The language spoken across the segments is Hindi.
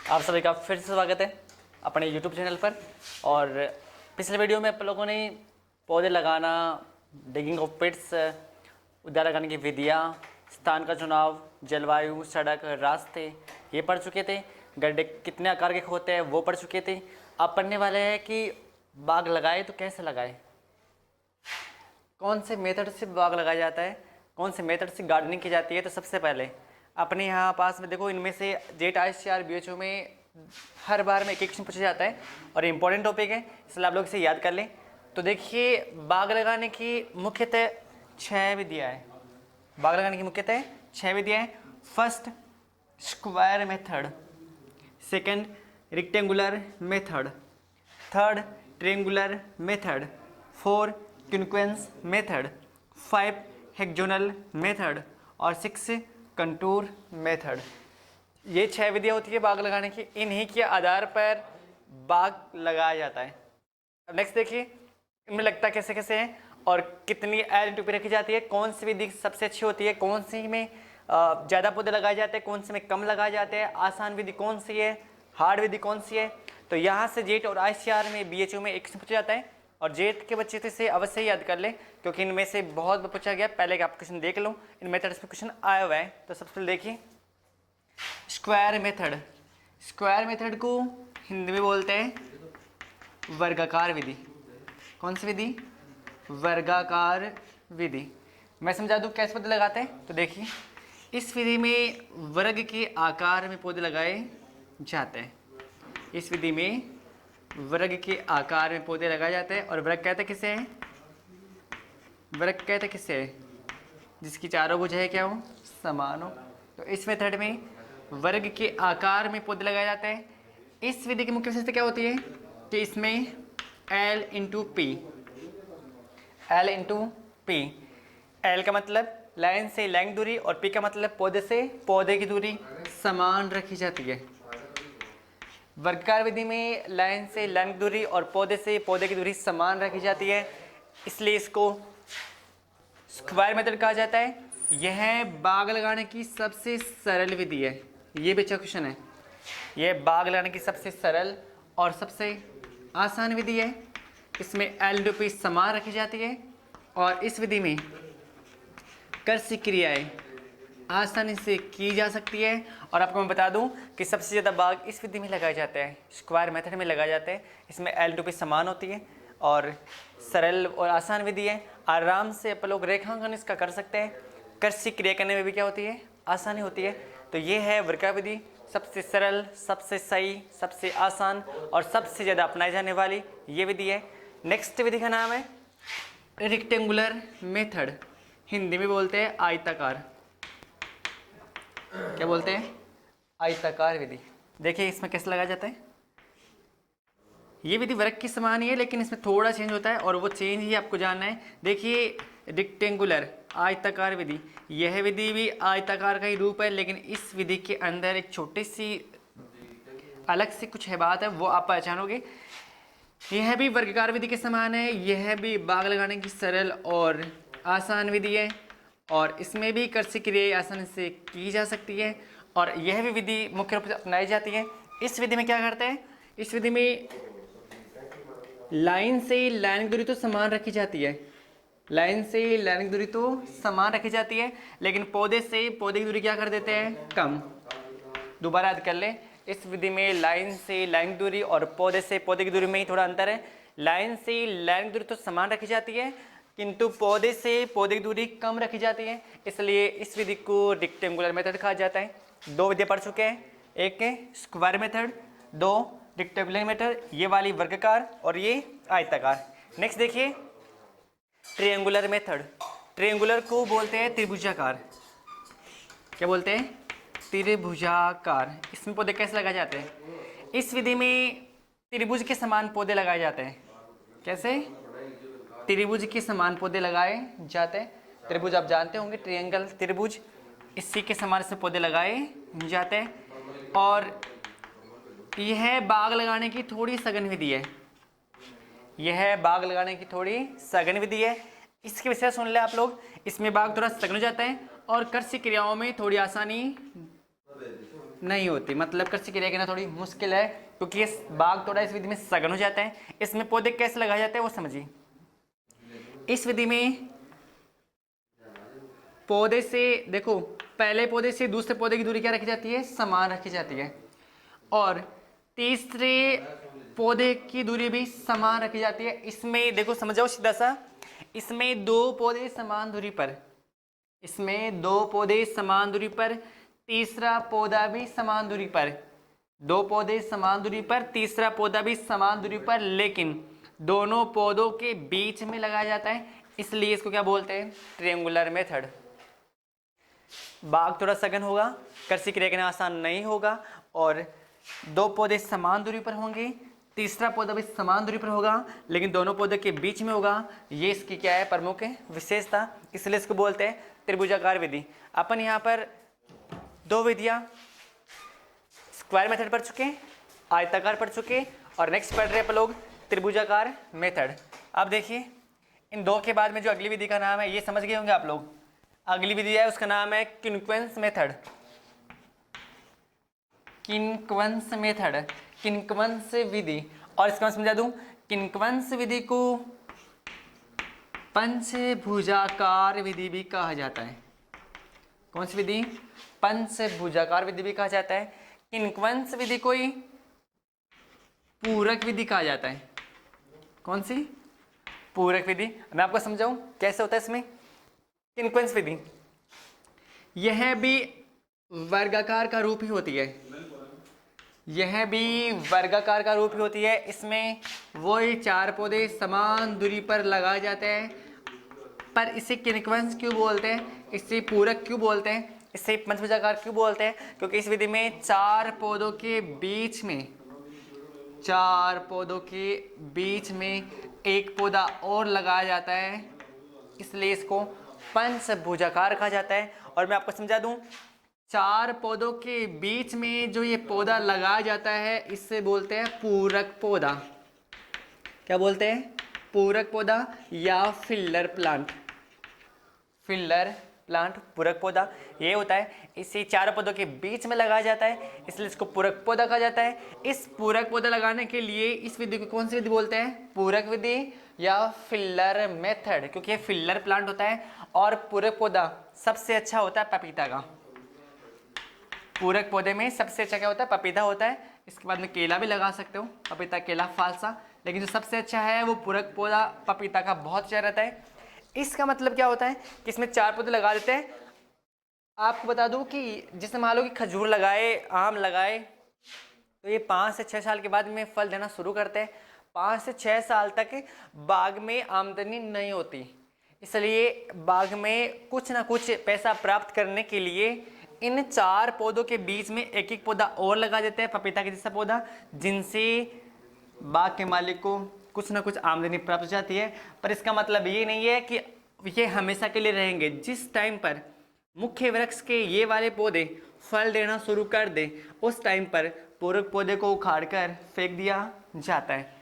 आप सभी का फिर से स्वागत है अपने YouTube चैनल पर। और पिछले वीडियो में आप लोगों ने पौधे लगाना, डिगिंग ऑफ पिट्स, उद्यान लगाने की विधियाँ, स्थान का चुनाव, जलवायु, सड़क, रास्ते ये पढ़ चुके थे। गड्ढे कितने आकार के होते हैं वो पढ़ चुके थे। अब पढ़ने वाले हैं कि बाग लगाए तो कैसे लगाए, कौन से मेथड से बाग लगाया जाता है, कौन से मेथड से गार्डनिंग की जाती है। तो सबसे पहले अपने यहाँ पास में देखो, इनमें से जेट ICR BHO में हर बार में एक क्वेश्चन पूछा जाता है और इम्पोर्टेंट टॉपिक है, इसलिए आप लोग इसे याद कर लें। तो देखिए, बाग लगाने की मुख्यतः 6 विधियाँ हैं। बाग लगाने की मुख्यतः 6 विधियाँ हैं। First, square method. Second, rectangular method. Third, triangular method. 4, quincunx method. 5, hexagonal method और 6, कंटूर मेथड। ये 6 विधियाँ होती है बाग लगाने की। इन्हीं के आधार पर बाग लगाया जाता है। अब नेक्स्ट देखिए, इनमें लगता कैसे कैसे है और कितनी एल्टीट्यूड रखी जाती है, कौन सी विधि सबसे अच्छी होती है, कौन सी में ज़्यादा पौधे लगाए जाते हैं, कौन से में कम लगाए जाते हैं, आसान विधि कौन सी है, हार्ड विधि कौन सी है। तो यहाँ से जेट और ICR में BHO में एक क्वेश्चन पूछा जाता है और जेट के बच्चे तो इसे अवश्य याद कर ले, क्योंकि इनमें से बहुत बार पूछा गया। पहले आप क्वेश्चन देख लो, इन मेथड्स पे क्वेश्चन आया हुआ है। तो सबसे पहले देखिए, स्क्वायर मेथड। स्क्वायर मेथड को हिंदी में बोलते हैं वर्गाकार विधि। कौन सी विधि? वर्गाकार विधि। मैं समझा दूँ कैसे पौधे लगाते हैं। तो देखिए, इस विधि में वर्ग के आकार में पौधे लगाए जाते हैं। इस विधि में वर्ग के आकार में पौधे लगाए जाते हैं। और वर्ग कहते किसे है? वर्ग कहते किसे है? जिसकी चारों भुजाएं है क्या हो? समान हो। तो इस मेथड में वर्ग के आकार में पौधे लगाए जाते हैं। इस विधि की मुख्य विशेषता क्या होती है कि इसमें L into P। L into P। L का मतलब लाइन से लैंग दूरी और P का मतलब पौधे से पौधे की दूरी समान रखी जाती है। वर्गाकार विधि में लाइन से लैंग दूरी और पौधे से पौधे की दूरी समान रखी जाती है, इसलिए इसको स्क्वायर मेथड कहा जाता है। यह बाग लगाने की सबसे सरल विधि है। ये भी अच्छा क्वेश्चन है। यह बाग लगाने की सबसे सरल और सबसे आसान विधि है। इसमें L/P समान रखी जाती है और इस विधि में कृषि क्रियाएं आसानी से की जा सकती है। और आपको मैं बता दूं कि सबसे ज़्यादा बाग इस विधि में लगाए जाते हैं, स्क्वायर मेथड में लगाए जाते हैं। इसमें L/P समान होती है और सरल और आसान विधि है। आराम से आप लोग रेखांकन इसका कर सकते हैं। कृषि क्रिया करने में भी क्या होती है? आसानी होती है। तो ये है वर्गाकार विधि, सबसे सरल, सबसे सही, सबसे आसान और सबसे ज़्यादा अपनाई जाने वाली ये विधि है। नेक्स्ट विधि का नाम है रेक्टेंगुलर मेथड। हिंदी में बोलते हैं आयताकार। क्या बोलते हैं? आयताकार विधि। देखिए इसमें कैसे लगाया जाता है। ये विधि वर्ग की समान ही है, लेकिन इसमें थोड़ा चेंज होता है और वो चेंज ही आपको जानना है। देखिए, रेक्टेंगुलर आयताकार विधि, यह विधि भी आयताकार का ही रूप है, लेकिन इस विधि के अंदर एक छोटी सी अलग से कुछ है बात है, वो आप पहचानोगे। यह भी वर्गाकार विधि के समान है। यह भी बाग लगाने की सरल और आसान विधि है और इसमें भी कृषि क्रियाएं आसानी से की जा सकती है और यह भी विधि मुख्य रूप से अपनाई जाती है। इस विधि में क्या करते हैं? इस विधि में लाइन से लाइन की दूरी तो समान रखी जाती है, लाइन से लाइन की दूरी तो समान रखी जाती है, लेकिन पौधे से पौधे की दूरी क्या कर देते हैं? कम। दोबारा याद कर लें, इस विधि में लाइन से लाइन की दूरी और पौधे से पौधे की दूरी में ही थोड़ा अंतर है। लाइन से लाइन की दूरी तो समान रखी जाती है, किंतु पौधे से पौधे की दूरी कम रखी जाती है, इसलिए इस विधि को रेक्टेंगुलर मेथड कहा जाता है। 2 विधियाँ पढ़ चुके हैं, एक है स्क्वायर मेथड, 2 रेक्टेंगुलर मेथड, ये वाली वर्गाकार और ये आयताकार। नेक्स्ट देखिए, ट्रायंगुलर मेथड। ट्रायंगुलर को बोलते हैं त्रिभुजाकार। क्या बोलते हैं? त्रिभुजाकार। इसमें पौधे कैसे लगाए जाते हैं? इस विधि में त्रिभुज के समान पौधे लगाए जाते हैं। कैसे? त्रिभुज के समान पौधे लगाए जाते हैं। त्रिभुज आप जानते होंगे, ट्रायंगल, त्रिभुज, इसी के समान से पौधे लगाए जाते हैं। और यह बाग लगाने की थोड़ी सघन विधि है। यह बाग लगाने की थोड़ी सघन विधि है। इसके विषय सुन ले आप लोग। इसमें बाग थोड़ा सघन हो जाता है और कृषि क्रियाओं में थोड़ी आसानी नहीं होती। मतलब कृषि क्रिया कहना थोड़ी मुश्किल है, क्योंकि ये बाग थोड़ा इस विधि में सघन हो जाता है। इसमें पौधे कैसे लगाए जाते हैं वो समझिए। इस विधि में पौधे से, देखो, पहले पौधे से दूसरे पौधे की दूरी क्या रखी जाती है? समान रखी जाती है। और तीसरे पौधे की दूरी भी समान रखी जाती है। इसमें देखो, समझ जाओ सीधा सा, इसमें दो पौधे समान दूरी पर, इसमें दो पौधे समान दूरी पर, तीसरा पौधा भी समान दूरी पर, दो पौधे समान दूरी पर, तीसरा पौधा भी समान दूरी पर, लेकिन दोनों पौधों के बीच में लगाया जाता है, इसलिए इसको क्या बोलते हैं? Triangular method. बाग थोड़ा सघन होगा, कृषि क्रिया करना आसान नहीं होगा, और दो पौधे समान दूरी पर होंगे, तीसरा पौधा भी समान दूरी पर होगा, लेकिन दोनों पौधे के बीच में होगा। ये इसकी क्या है? प्रमुख विशेषता, इसलिए इसको बोलते हैं त्रिभुजाकार विधि। अपन यहाँ पर दो विधियाँ स्क्वायर मेथड पढ़ चुके, आयताकार पढ़ चुके, और नेक्स्ट पढ़ रहे हैं अपन लोग त्रिभुजाकार मेथड। अब देखिए, इन दो के बाद में जो अगली विधि का नाम है, ये समझ गए होंगे आप लोग। अगली विधि है, उसका नाम है क्विंक्वन्स मेथड। क्विंक्वन्स मेथड, क्विंक्वन्स विधि। और इसका मैं समझा दूं, क्विंक्वन्स विधि को पंचभुजाकार विधि भी कहा जाता है। कौन सी विधि? पंचभुजाकार विधि भी कहा जाता है। क्विंक्वन्स विधि को ही पूरक विधि कहा जाता है। कौन सी? पूरक विधि। मैं आपको समझाऊं कैसे होता है इसमें क्विंक्वन्स विधि। यह भी वर्गाकार का रूप ही होती है, यह भी वर्गाकार का रूप ही होती है। इसमें वही चार पौधे समान दूरी पर लगाए जाते हैं, पर इसे क्विंक्वन्स क्यों बोलते हैं? इसे पूरक क्यों बोलते हैं? इसे पंचभुजाकार क्यों बोलते हैं? क्योंकि इस विधि में चार पौधों के बीच में, चार पौधों के बीच में एक पौधा और लगाया जाता है, इसलिए इसको पंचभुजाकार कहा जाता है। और मैं आपको समझा दूं, चार पौधों के बीच में जो ये पौधा लगाया जाता है, इससे बोलते हैं पूरक पौधा। क्या बोलते हैं? पूरक पौधा या फिलर प्लांट। फिलर प्लांट, पूरक पौधा ये होता है। इसे चारों पौधों के बीच में लगाया जाता है, इसलिए इसको पूरक पौधा कहा जाता है। इस पूरक पौधा लगाने के लिए इस विधि को कौन सी विधि बोलते हैं? पूरक विधि या फिलर मेथड, क्योंकि ये फिलर प्लांट होता है। और पूरक पौधा सबसे अच्छा होता है पपीता का। पूरक पौधे में सबसे अच्छा क्या होता है? पपीता होता है। इसके बाद में केला भी लगा सकते हो, पपीता, केला, फालसा, लेकिन जो सबसे अच्छा है वो पूरक पौधा पपीता का बहुत अच्छा रहता है। इसका मतलब क्या होता है कि इसमें चार पौधे लगा देते हैं। आपको बता दूं कि जैसे मान लो कि खजूर लगाए, आम लगाए, तो ये 5 से 6 साल के बाद में फल देना शुरू करते हैं। 5 से 6 साल तक बाग में आमदनी नहीं होती, इसलिए बाग में कुछ ना कुछ पैसा प्राप्त करने के लिए इन चार पौधों के बीच में एक एक पौधा और लगा देते हैं, पपीता के जैसा पौधा, जिनसे बाग के मालिक को कुछ ना कुछ आमदनी प्राप्त हो जाती है। पर इसका मतलब ये नहीं है कि ये हमेशा के लिए रहेंगे। जिस टाइम पर मुख्य वृक्ष के ये वाले पौधे फल देना शुरू कर दे, उस टाइम पर पूरक पौधे को उखाड़कर फेंक दिया जाता है।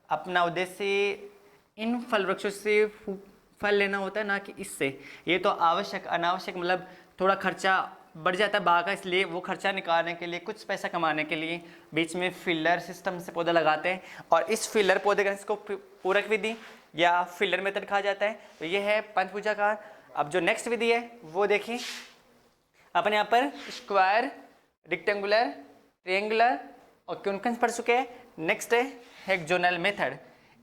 अपना उद्देश्य इन फल वृक्षों से फल लेना होता है, ना कि इससे। ये तो आवश्यक अनावश्यक, मतलब थोड़ा खर्चा बढ़ जाता है बाग का, इसलिए वो खर्चा निकालने के लिए, कुछ पैसा कमाने के लिए बीच में फिलर सिस्टम से पौधा लगाते हैं। और इस फिलर पौधे का इसको पूरक विधि या फिलर मेथड कहा जाता है। तो ये है पंचभुजाकार। अब जो नेक्स्ट विधि है वो देखिए, अपन यहाँ पर स्क्वायर, रेक्टेंगुलर, ट्रायंगुलर और क्विंक्वन्स पढ़ चुके हैं। नेक्स्ट है हेक्सागोनल मेथड।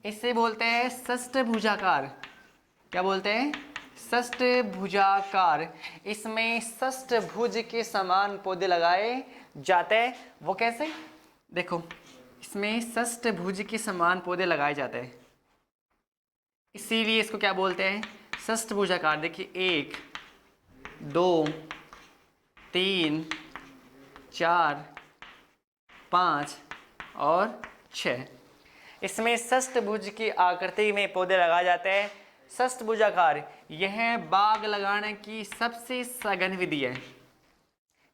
इसे बोलते हैं षष्ठभुजाकार। क्या बोलते हैं? षष्ठभुजाकार। इसमें षष्ठभुज के समान पौधे लगाए जाते हैं। वो कैसे? देखो, इसमें षष्ठभुज के समान पौधे लगाए जाते हैं, इसीलिए इसको क्या बोलते हैं? षष्ठभुजाकार। देखिए, 1 2 3 4 5 और 6। इसमें षष्ठभुज की आकृति में पौधे लगाए जाते हैं। षष्ठभुजाकार यह बाग लगाने की सबसे सघन विधि है।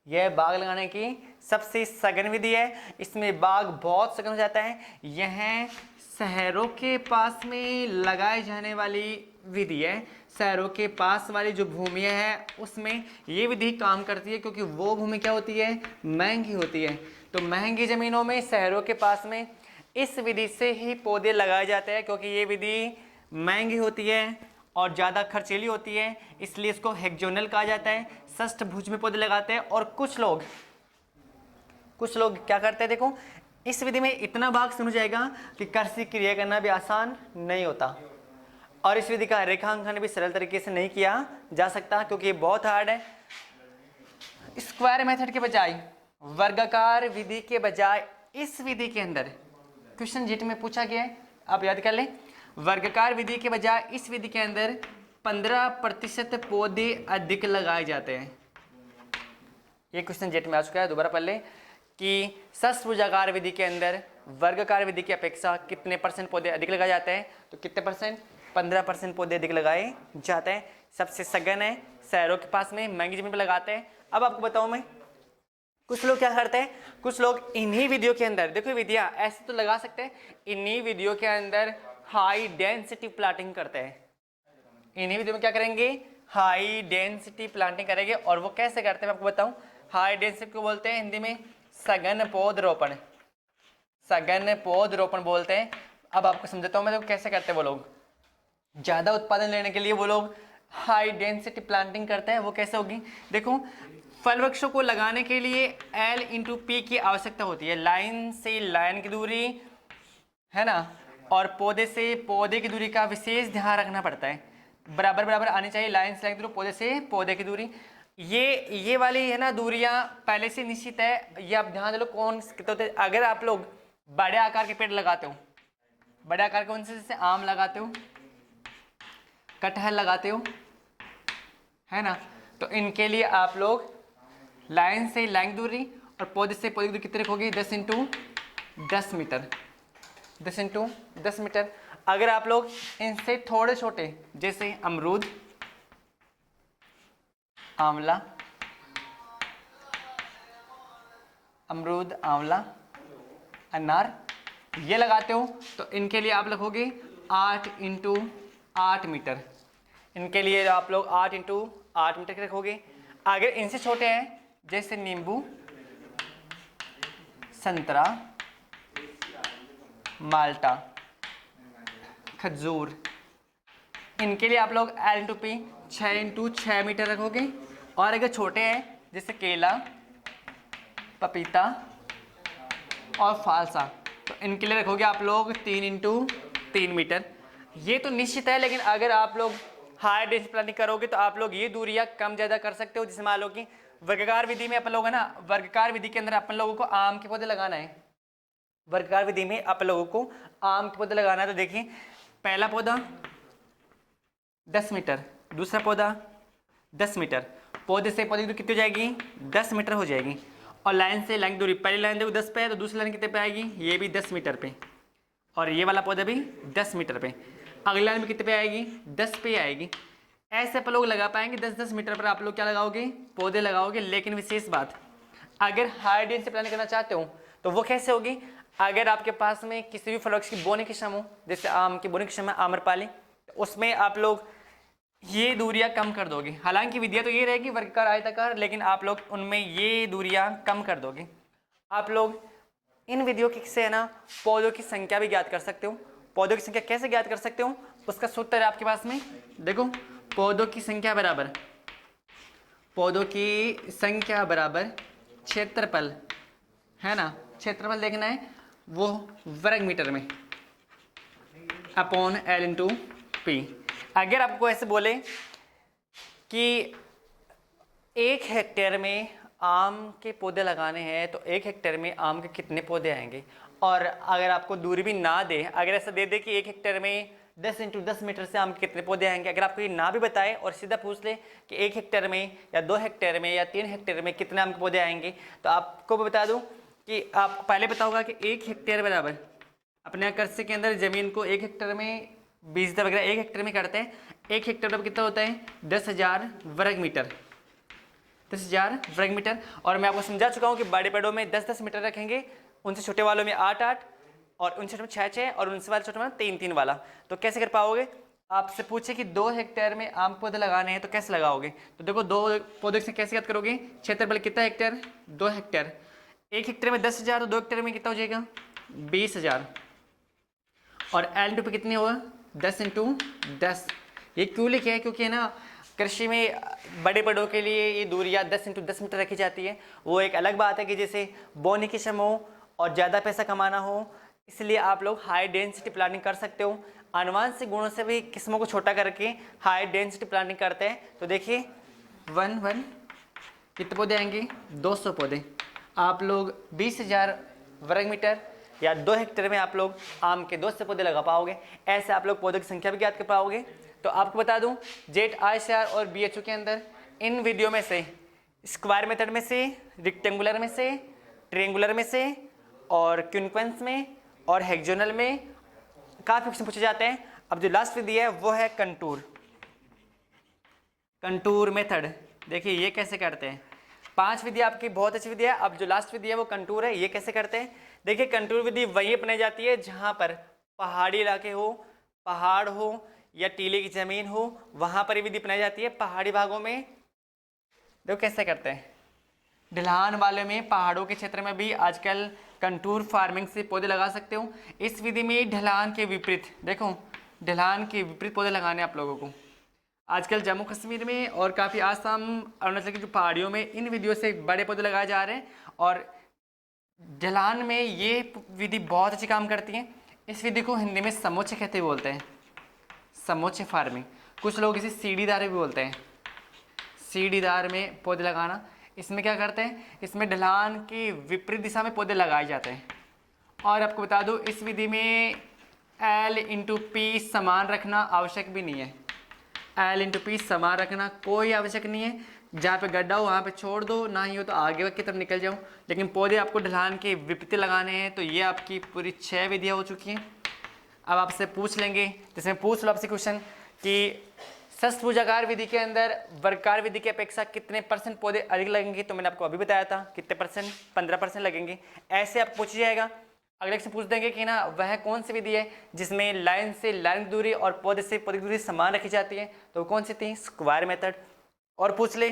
यह बाग लगाने की सबसे सघन विधि है, इसमें बाग बहुत सघन हो जाता है। यह शहरों के पास में लगाए जाने वाली विधि है। शहरों के पास वाली जो भूमियाँ हैं उसमें ये विधि काम करती है, क्योंकि वो भूमि क्या होती है, महंगी होती है। तो महंगी ज़मीनों में, शहरों के पास में इस विधि से ही पौधे लगाए जाते हैं, क्योंकि ये विधि महंगी होती है और ज़्यादा खर्चीली होती है, इसलिए इसको हेक्सोनल कहा जाता है। षष्ठभुज में पौधे लगाते हैं। और कुछ लोग क्या करते हैं, देखो इस विधि में इतना भाग समझ जाएगा कि कृषि क्रिया करना भी आसान नहीं होता, और इस विधि का रेखांकन भी सरल तरीके से नहीं किया जा सकता, क्योंकि ये बहुत हार्ड है। स्क्वायर मेथड के बजाय, वर्गाकार विधि के बजाय इस विधि के अंदर क्वेश्चन जीट में पूछा गया है, आप याद कर लें। वर्गाकार विधि के बजाय इस विधि के अंदर 15% पौधे अधिक लगाए जाते हैं। ये क्वेश्चन जेट में आ चुका है, दोबारा पढ़ लें कि षष्ठभुजाकार विधि के अंदर वर्गाकार विधि की अपेक्षा कितने परसेंट पौधे अधिक लगाए जाते हैं, तो कितने परसेंट, 15% पौधे अधिक लगाए जाते हैं। सबसे सघन है, शहरों के पास में महंगी जमीन पर लगाते हैं। अब आपको बताऊं मैं, कुछ लोग क्या करते हैं, कुछ लोग इन्हीं विधियों के अंदर, देखो विधियां ऐसे तो लगा सकते हैं, इन्हीं विधियों के अंदर हाई डेंसिटी प्लांटिंग करते हैं। इन्हीं विधियों में क्या करेंगे, हाई डेंसिटी प्लांटिंग करेंगे। और वो कैसे करते हैं मैं आपको बताऊं। हाई डेंसिटी को बोलते हैं हिंदी में सघन पौधरोपण, सघन पौधरोपण बोलते हैं। अब आपको समझाता हूं मैं, तो कैसे करते हैं वो लोग। ज़्यादा उत्पादन लेने के लिए वो लोग हाई डेंसिटी प्लांटिंग करते हैं। वो कैसे होगी, देखो फल वृक्षों को लगाने के लिए L/P की आवश्यकता होती है। लाइन से लाइन की दूरी है ना, और पौधे से पौधे की दूरी का विशेष ध्यान रखना पड़ता है। बराबर बराबर आनी चाहिए, लाइन से लाइन की दूरी, पौधे से पौधे की दूरी। ये वाली है ना दूरियां पहले से निश्चित है। ये आप ध्यान दे लो कौन कितने होते हैं। अगर आप लोग बड़े आकार के पेड़ लगाते हो, बड़े आकार के कौन से, जैसे आम लगाते हो, कटहल लगाते हो, है ना, तो इनके लिए आप लोग लाइन से लाइन की दूरी और पौधे से पौधे की दूरी कितने रखोगे, 10x10 मीटर, 10x10 मीटर। अगर आप लोग इनसे थोड़े छोटे, जैसे अमरूद, आंवला, अनार, ये लगाते हो, तो इनके लिए आप रखोगे 8x8 मीटर। इनके लिए आप लोग 8x8 मीटर के रखोगे। अगर इनसे छोटे हैं, जैसे नींबू, संतरा, माल्टा, खजूर, इनके लिए आप लोग L/P 6x6 मीटर रखोगे। और अगर छोटे हैं, जैसे केला, पपीता और फालसा, तो इनके लिए रखोगे आप लोग 3x3 मीटर। ये तो निश्चित है, लेकिन अगर आप लोग हाई डेंसिटी प्लांटिंग करोगे तो आप लोग ये दूरियां कम ज़्यादा कर सकते हो। जैसे मान लो कि वर्गाकार विधि में अपन लोग है ना, वर्गाकार विधि के अंदर अपन लोगों को आम के पौधे लगाना है। वर्गाकार विधि में अपन लोगों को आम के पौधे लगाना है। तो देखिए, पहला पौधा 10 मीटर, दूसरा पौधा 10 मीटर, पौधे से पौधे की दूरी कितनी हो जाएगी, 10 मीटर हो जाएगी। और लाइन से लाइन की दूरी, पहली लाइन देखो 10 पे है, तो दूसरी लाइन कितने पे आएगी, ये भी 10 मीटर पे, और ये वाला पौधा भी 10 मीटर पे। अगली लाइन में कितने पे आएगी, 10 पे आएगी। ऐसे आप लोग लगा पाएंगे 10-10 मीटर पर आप लोग क्या लगाओगे, पौधे लगाओगे। लेकिन विशेष बात, अगर हाई डेंसिटी प्लांटिंग करना चाहते हो तो वो कैसे होगी। अगर आपके पास में किसी भी फल वृक्ष की बोने की क्षम हो, जैसे आम की बोने की क्षम है, आम्रपाली, तो उसमें आप लोग ये दूरियां कम कर दोगे। हालांकि विधियां तो ये रहेगी वर्गाकार, आयताकार, लेकिन आप लोग उनमें ये दूरियां कम कर दोगे। आप लोग इन विधियों से है ना पौधों की संख्या भी ज्ञात कर सकते हो। पौधों की संख्या कैसे ज्ञात कर सकते हो, उसका सूत्र है आपके पास में। देखो, पौधों की संख्या बराबर क्षेत्रफल, है ना, क्षेत्रफल देखना है वो वर्ग मीटर में अपॉन L/P। अगर आपको ऐसे बोले कि 1 हेक्टेयर में आम के पौधे लगाने हैं, तो 1 हेक्टेयर में आम के कितने पौधे आएंगे। और अगर आपको दूरी भी ना दे, अगर ऐसा दे दे कि 1 हेक्टेयर में 10x10 मीटर से आम के कितने पौधे आएंगे, अगर आपको ये ना भी बताए और सीधा पूछ ले कि 1 हेक्टेयर में या 2 हेक्टेयर में या 3 हेक्टेयर में कितने आम के पौधे आएंगे, तो आपको बता दूं कि आपको पहले पता होगा कि 1 हेक्टेयर बराबर, अपने कृषि के अंदर ज़मीन को 1 हेक्टेयर में बीज वगैरह 1 हेक्टेयर में करते हैं। 1 हेक्टेयर पर कितना होता है, 10,000 वर्ग मीटर। 10,000 वर्ग मीटर। और मैं आपको समझा चुका हूँ कि बड़े पेड़ों में 10-10 मीटर रखेंगे, उनसे छोटे वालों में 8-8, और उनसे छोटे में 6-6, और उनसे वाले छोटे में 3-3 वाला। तो कैसे कर पाओगे? आपसे पूछे कि 2 हेक्टेयर में आम पौधे लगाने हैं तो कैसे लगाओगे? तो देखो 2 पौधे से कैसे याद करोगे? क्षेत्रफल कितना हेक्टेयर? 2 हेक्टेयर। 1 हेक्टेयर में 10,000, तो 2 हेक्टेयर में कितना हो जाएगा? 20,000। और एल टू पे कितनी होगा? 10 इंटू 10। ये क्यों लिखे है? क्योंकि है ना, कृषि में बड़े पेड़ों के लिए ये दूरियाँ 10 इंटू 10 मीटर रखी जाती है। वो एक अलग बात है कि जैसे बोने की क्षम हो और ज़्यादा पैसा कमाना हो, इसलिए आप लोग हाई डेंसिटी प्लांटिंग कर सकते हो। आनुवंशिक गुणों से भी किस्मों को छोटा करके हाई डेंसिटी प्लांटिंग करते हैं। तो देखिए 1 कितने पौधे आएंगे? 200 पौधे। आप लोग 20,000 वर्ग मीटर या 2 हेक्टेयर में आप लोग आम के 200 पौधे लगा पाओगे। ऐसे आप लोग पौधों की संख्या भी ज्ञात कर पाओगे। तो आपको बता दूं, जेट ICR और BHO के अंदर इन विधियों में से स्क्वायर मेथड में से, रेक्टेंगुलर में से, ट्रिएंगुलर में से, और क्विंक्वेंस में और हेक्सोनल में काफ़ी क्वेश्चन पूछे जाते हैं। अब जो लास्ट विधि है वो है कंटूर मेथड। देखिए ये कैसे करते हैं। 5 विधि आपकी बहुत अच्छी विधि है। अब जो लास्ट विधि है वो कंटूर है। ये कैसे करते हैं? देखिए कंटूर विधि वहीं अपनाई जाती है जहाँ पर पहाड़ी इलाके हो, पहाड़ हो या टीले की ज़मीन हो, वहाँ पर ये विधि अपनाई जाती है। पहाड़ी भागों में देखो कैसे करते हैं। ढलान वाले में, पहाड़ों के क्षेत्र में भी आजकल कंटूर फार्मिंग से पौधे लगा सकते हो। इस विधि में ढलान के विपरीत, देखो ढलान के विपरीत पौधे लगाने आप लोगों को। आजकल जम्मू कश्मीर में और काफ़ी आसाम, अरुणाचल की जो पहाड़ियों में इन विधियों से बड़े पौधे लगाए जा रहे हैं। और ढलान में ये विधि बहुत अच्छी काम करती है। इस विधि को हिंदी में समोच्च कहते बोलते हैं, समोच्च फार्मिंग। कुछ लोग इसे सीढ़ीदार भी बोलते हैं। सीढ़ीदार में पौधे लगाना, इसमें क्या करते हैं? इसमें ढलान की विपरीत दिशा में पौधे लगाए जाते हैं। और आपको बता दूं, इस विधि में L/P समान रखना आवश्यक भी नहीं है। L/P समान रखना कोई आवश्यक नहीं है। जहाँ पे गड्ढा हो वहाँ पे छोड़ दो, ना ही हो तो आगे की तरफ निकल जाओ। लेकिन पौधे आपको ढलान के विपरीत लगाने हैं। तो ये आपकी पूरी 6 विधियाँ हो चुकी हैं। अब आपसे पूछ लेंगे, जैसे पूछ लो आपसे क्वेश्चन कि षष्भुजाकार विधि के अंदर वर्गाकार विधि की अपेक्षा कितने % पौधे अधिक लगेंगे? तो मैंने आपको अभी बताया था कितने %, 15% लगेंगे। ऐसे आप पूछ जाएगा। अगले से पूछ देंगे कि ना वह कौन सी विधि है जिसमें लाइन से लाइन की दूरी और पौधे से पौधे की दूरी समान रखी जाती है? तो कौन सी थी? Square method. और पूछ ले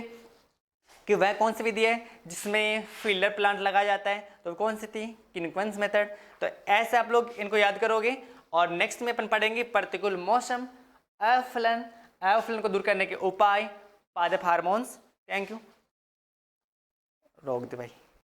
कि वह कौन सी विधि है जिसमें फील्डर प्लांट लगाया जाता है? तो कौन सी थी? क्विंक्वेंस मेथड। तो ऐसे आप लोग इनको याद करोगे। और नेक्स्ट में अपन पढ़ेंगे प्रतिकूल मौसम, एफलन को दूर करने के उपाय, पादप हार्मोन्स। Thank you. रोक दे भाई।